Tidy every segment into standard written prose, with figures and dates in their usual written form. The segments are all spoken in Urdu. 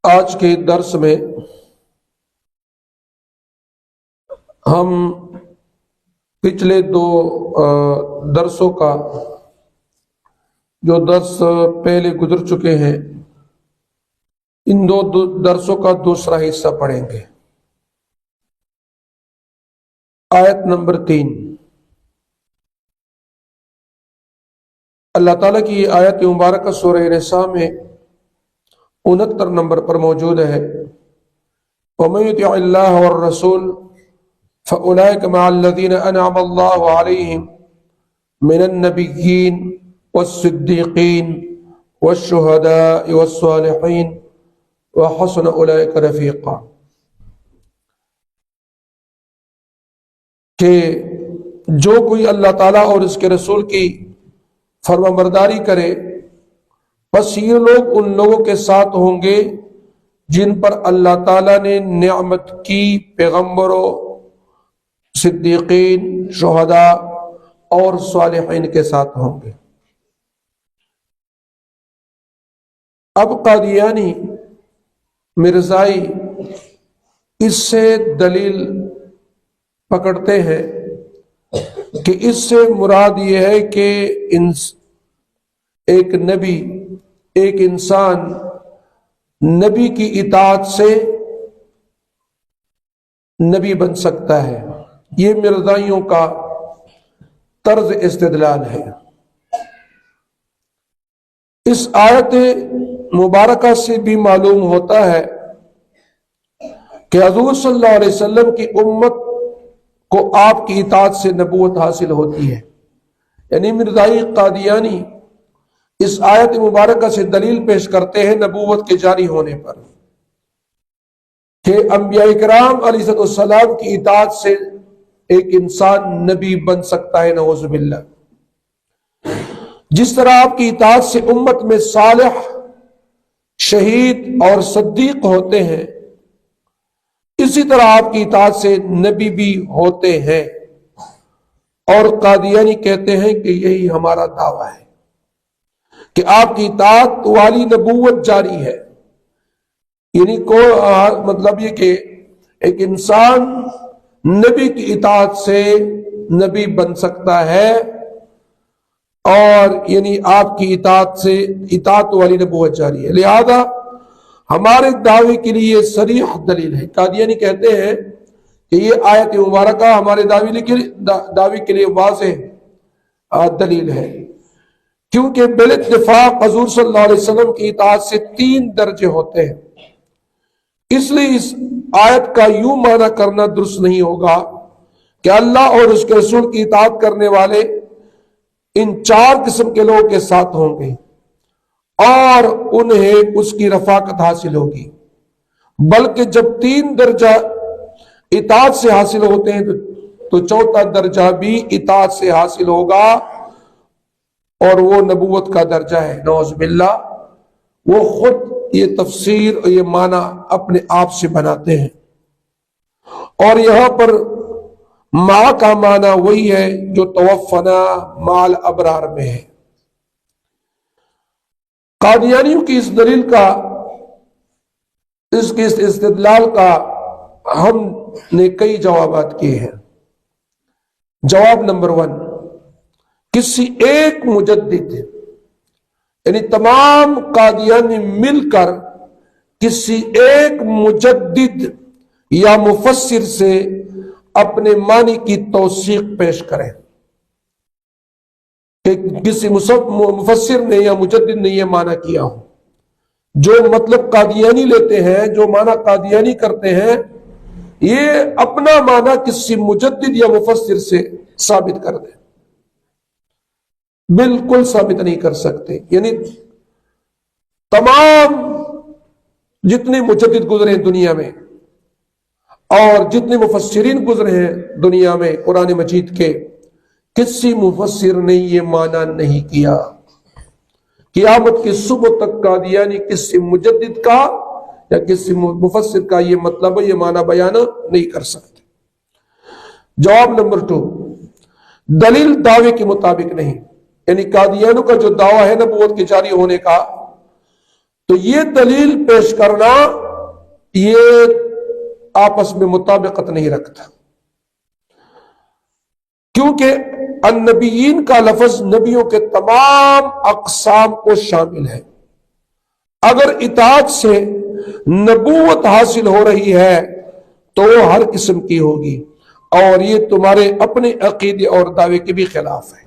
آج کے درس میں ہم پچھلے دو درسوں کا جو درس پہلے گزر چکے ہیں ان دو درسوں کا دوسرا حصہ پڑھیں گے۔ آیت نمبر 3، اللہ تعالیٰ کی یہ آیت مبارکہ سورہ نساء میں 69 نمبر پر موجود ہے۔ وَمَن يُطِعِ اللَّهَ وَالرَّسُولَ فَأُولَئِكَ مَعَ الَّذِينَ أَنْعَمَ اللَّهُ عَلَيْهِمْ مِنَ النَّبِيِّينَ وَالصِّدِّيقِينَ وَالشُّهَدَاءِ وَالصَّالِحِينَ وَحَسُنَ أُولَئِكَ رَفِيقًا، کہ جو کوئی اللہ تعالیٰ اور اس کے رسول کی فرمانبرداری کرے بس یہ لوگ ان لوگوں کے ساتھ ہوں گے جن پر اللہ تعالیٰ نے نعمت کی، پیغمبروں، صدیقین، شہداء اور صالحین کے ساتھ ہوں گے۔ اب قادیانی مرزائی اس سے دلیل پکڑتے ہیں کہ اس سے مراد یہ ہے کہ ایک نبی، ایک انسان نبی کی اطاعت سے نبی بن سکتا ہے۔ یہ مرزائیوں کا طرز استدلال ہے۔ اس آیت مبارکہ سے بھی معلوم ہوتا ہے کہ حضور صلی اللہ علیہ وسلم کی امت کو آپ کی اطاعت سے نبوت حاصل ہوتی ہے۔ یعنی مرزائی قادیانی اس آیت مبارکہ سے دلیل پیش کرتے ہیں نبوت کے جاری ہونے پر کہ انبیاء کرام علیہ السلام کی اطاعت سے ایک انسان نبی بن سکتا ہے، نعوذ باللہ۔ جس طرح آپ کی اطاعت سے امت میں صالح، شہید اور صدیق ہوتے ہیں، اسی طرح آپ کی اطاعت سے نبی بھی ہوتے ہیں۔ اور قادیانی کہتے ہیں کہ یہی ہمارا دعویٰ ہے کہ آپ کی اطاعت والی نبوت جاری ہے۔ یعنی مطلب یہ کہ ایک انسان نبی کی اطاعت سے نبی بن سکتا ہے، اور یعنی آپ کی اطاعت سے اطاعت والی نبوت جاری ہے۔ لہذا ہمارے دعوے کے لیے صریح دلیل ہے۔ قادیانی کہتے ہیں کہ یہ آیت مبارکہ ہمارے دعوے کے لیے واضح دلیل ہے، کیونکہ بالاتفاق حضور صلی اللہ علیہ وسلم کی اطاعت سے 3 درجے ہوتے ہیں۔ اس لیے اس آیت کا یوں معنی کرنا درست نہیں ہوگا کہ اللہ اور اس کے رسول کی اطاعت کرنے والے ان 4 قسم کے لوگوں کے ساتھ ہوں گے اور انہیں اس کی رفاقت حاصل ہوگی، بلکہ جب 3 درجہ اطاعت سے حاصل ہوتے ہیں تو 4تھا درجہ بھی اطاعت سے حاصل ہوگا، اور وہ نبوت کا درجہ ہے، نعوذ باللہ۔ وہ خود یہ تفسیر اور یہ معنی اپنے آپ سے بناتے ہیں، اور یہاں پر ما کا معنی وہی ہے جو توفنا مال ابرار میں ہے۔ قادیانیوں کی اس دلیل کا، اس کے استدلال کا ہم نے کئی جوابات کیے ہیں۔ جواب نمبر 1، کسی ایک مجدد، یعنی تمام قادیانی مل کر کسی ایک مجدد یا مفسر سے اپنے معنی کی توثیق پیش کریں کہ کسی مفسر نے یا مجدد نے یہ معنی کیا ہو، جو مطلب قادیانی لیتے ہیں، جو معنی قادیانی کرتے ہیں، یہ اپنا معنی کسی مجدد یا مفسر سے ثابت کر دیں۔ بالکل ثابت نہیں کر سکتے۔ یعنی تمام جتنے مجدد گزرے ہیں دنیا میں اور جتنے مفسرین گزرے ہیں دنیا میں قرآن مجید کے، کسی مفسر نے یہ معنی نہیں کیا۔ قیامت کی صبح تک قادیانی کسی مجدد کا یا کسی مفسر کا یہ مطلب یہ معنی بیان نہیں کر سکتے۔ جواب نمبر 2، دلیل دعوے کے مطابق نہیں، یعنی قادیانوں کا جو دعویٰ ہے نبوت کے جاری ہونے کا، تو یہ دلیل پیش کرنا یہ آپس میں مطابقت نہیں رکھتا، کیونکہ النبیین کا لفظ نبیوں کے تمام اقسام کو شامل ہے۔ اگر اطاعت سے نبوت حاصل ہو رہی ہے تو وہ ہر قسم کی ہوگی، اور یہ تمہارے اپنے عقیدے اور دعوے کے بھی خلاف ہے۔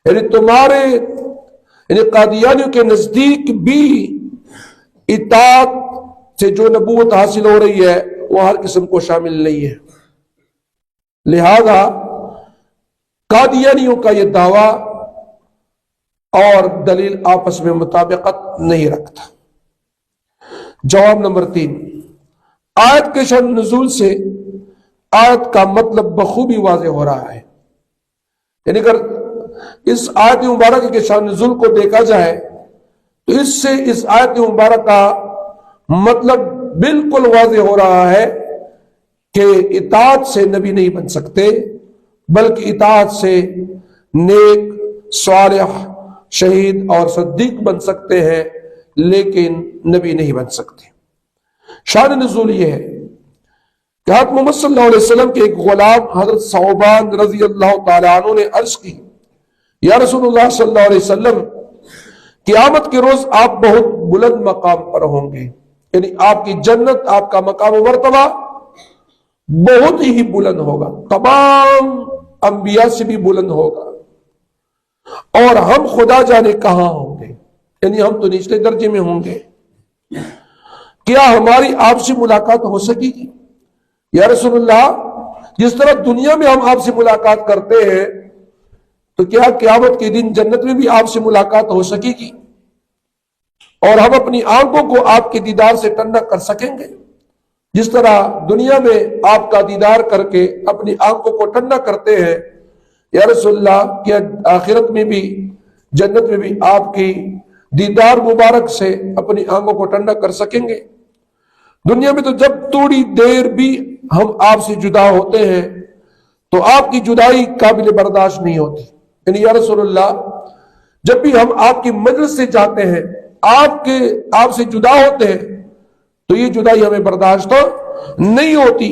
یعنی تمہارے قادیانیوں کے نزدیک بھی اطاعت سے جو نبوت حاصل ہو رہی ہے وہ ہر قسم کو شامل نہیں ہے، لہذا قادیانیوں کا یہ دعویٰ اور دلیل آپس میں مطابقت نہیں رکھتا۔ جواب نمبر 3، آیت کے شان نزول سے آیت کا مطلب بخوبی واضح ہو رہا ہے۔ یعنی اگر اس آیت مبارکہ کے شان نزول کو دیکھا جائے تو اس سے اس آیت مبارکہ کا مطلب بالکل واضح ہو رہا ہے کہ اطاعت سے نبی نہیں بن سکتے، بلکہ اطاعت سے نیک، صالح، شہید اور صدیق بن سکتے ہیں، لیکن نبی نہیں بن سکتے۔ شان نزول یہ ہے کہ حضرت محمد صلی اللہ علیہ وسلم کے ایک غلام حضرت ثعبان رضی اللہ تعالی عنہ نے عرض کی، یا رسول اللہ صلی اللہ علیہ وسلم، قیامت کے روز آپ بہت بلند مقام پر ہوں گے، یعنی آپ کی جنت، آپ کا مقام و مرتبہ بہت ہی بلند ہوگا، تمام انبیاء سے بھی بلند ہوگا، اور ہم خدا جانے کہاں ہوں گے، یعنی ہم تو نچلے درجے میں ہوں گے۔ کیا ہماری آپ سے ملاقات ہو سکے گی؟ یا رسول اللہ، جس طرح دنیا میں ہم آپ سے ملاقات کرتے ہیں تو کیا قیامت کے دن جنت میں بھی آپ سے ملاقات ہو سکے گی، اور ہم اپنی آنکھوں کو آپ کے دیدار سے ٹھنڈا کر سکیں گے؟ جس طرح دنیا میں آپ کا دیدار کر کے اپنی آنکھوں کو ٹھنڈا کرتے ہیں، یا رسول اللہ کیا آخرت میں بھی، جنت میں بھی آپ کی دیدار مبارک سے اپنی آنکھوں کو ٹھنڈا کر سکیں گے؟ دنیا میں تو جب تھوڑی دیر بھی ہم آپ سے جدا ہوتے ہیں تو آپ کی جدائی قابل برداشت نہیں ہوتی، یعنی یا رسول اللہ جب بھی ہم آپ کی مجلس سے جاتے ہیں، آپ سے جدا ہوتے ہیں تو یہ جدائی ہمیں برداشت نہیں ہوتی،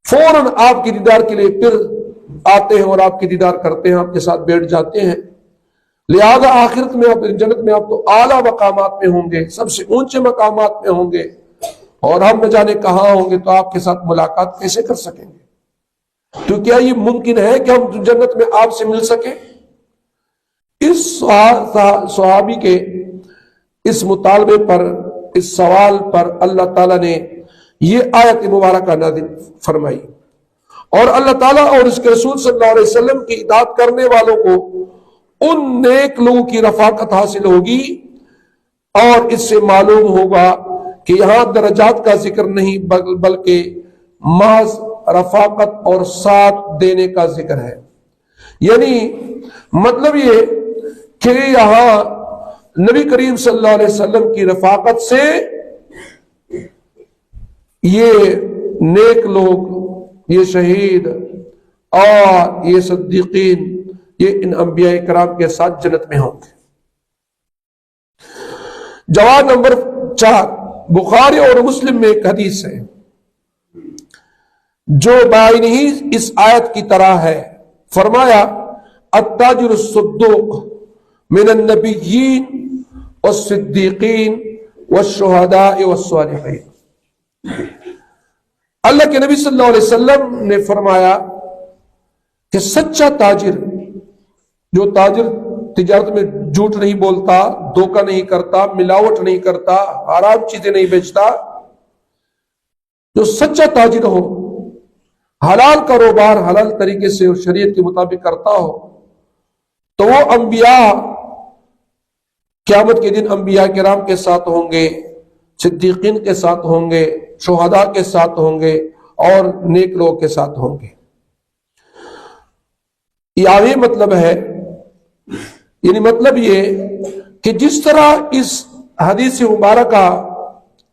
فوراً آپ کی دیدار کے لیے پھر آتے ہیں اور آپ کی دیدار کرتے ہیں، آپ کے ساتھ بیٹھ جاتے ہیں۔ لہذا آخرت میں آپ، جنت میں آپ تو اعلیٰ مقامات میں ہوں گے، سب سے اونچے مقامات میں ہوں گے، اور ہم نہ جانے کہاں ہوں گے، تو آپ کے ساتھ ملاقات کیسے کر سکیں گے؟ تو کیا یہ ممکن ہے کہ ہم جنت میں آپ سے مل سکیں؟ اس صحابی کے اس مطالبے پر، اس سوال پر اللہ تعالیٰ نے یہ آیت مبارکہ نازل فرمائی، اور اللہ تعالیٰ اور اس کے رسول صلی اللہ علیہ وسلم کی اطاعت کرنے والوں کو ان نیک لوگوں کی رفاقت حاصل ہوگی، اور اس سے معلوم ہوگا کہ یہاں درجات کا ذکر نہیں بلکہ محض رفاقت اور ساتھ دینے کا ذکر ہے۔ یعنی مطلب یہ کہ یہاں نبی کریم صلی اللہ علیہ وسلم کی رفاقت سے یہ نیک لوگ، یہ شہید اور یہ صدیقین، یہ ان انبیاء کرام کے ساتھ جنت میں ہوں گے۔ جواب نمبر 4، بخاری اور مسلم میں ایک حدیث ہے جو بعین ہی اس آیت کی طرح ہے۔ فرمایا التاجر الصدوق من النبیین والصدیقین والشہداء والصالحین۔ اللہ کے نبی صلی اللہ علیہ وسلم نے فرمایا کہ سچا تاجر، جو تاجر تجارت میں جھوٹ نہیں بولتا، دھوکہ نہیں کرتا، ملاوٹ نہیں کرتا، حرام چیزیں نہیں بیچتا، جو سچا تاجر ہو، حلال کاروبار حلال طریقے سے اور شریعت کے مطابق کرتا ہو، تو وہ انبیاء قیامت کے دن انبیاء کرام کے ساتھ ہوں گے، صدیقین کے ساتھ ہوں گے، شہداء کے ساتھ ہوں گے، اور نیک لوگوں کے ساتھ ہوں گے۔ یہ مطلب ہے، یعنی مطلب یہ کہ جس طرح اس حدیث مبارکہ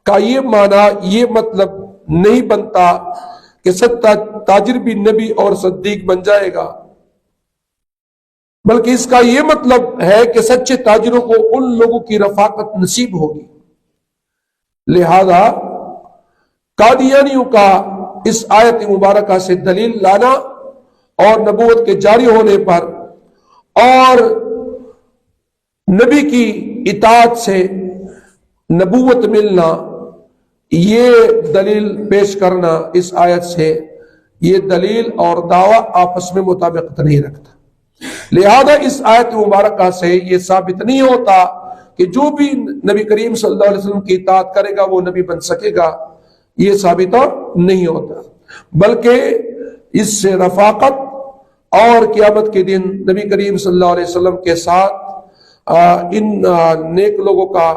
کا یہ معنی، یہ مطلب نہیں بنتا کہ سچا تاجر بھی نبی اور صدیق بن جائے گا، بلکہ اس کا یہ مطلب ہے کہ سچے تاجروں کو ان لوگوں کی رفاقت نصیب ہوگی۔ لہذا قادیانیوں کا اس آیت مبارکہ سے دلیل لانا اور نبوت کے جاری ہونے پر اور نبی کی اطاعت سے نبوت ملنا، یہ دلیل پیش کرنا اس آیت سے، یہ دلیل اور دعویٰ آپس میں مطابقت نہیں رکھتا۔ لہذا اس آیت مبارکہ سے یہ ثابت نہیں ہوتا کہ جو بھی نبی کریم صلی اللہ علیہ وسلم کی اطاعت کرے گا وہ نبی بن سکے گا، یہ ثابت نہیں ہوتا، بلکہ اس سے رفاقت اور قیامت کے دن نبی کریم صلی اللہ علیہ وسلم کے ساتھ ان نیک لوگوں کا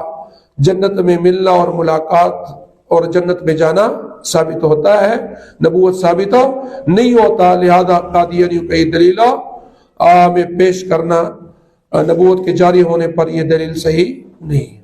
جنت میں ملنا اور ملاقات اور جنت میں جانا ثابت ہوتا ہے، نبوت ثابت نہیں ہوتا۔ لہذا قادیانیوں کا یہ دلیلوں میں پیش کرنا نبوت کے جاری ہونے پر یہ دلیل صحیح نہیں ہے۔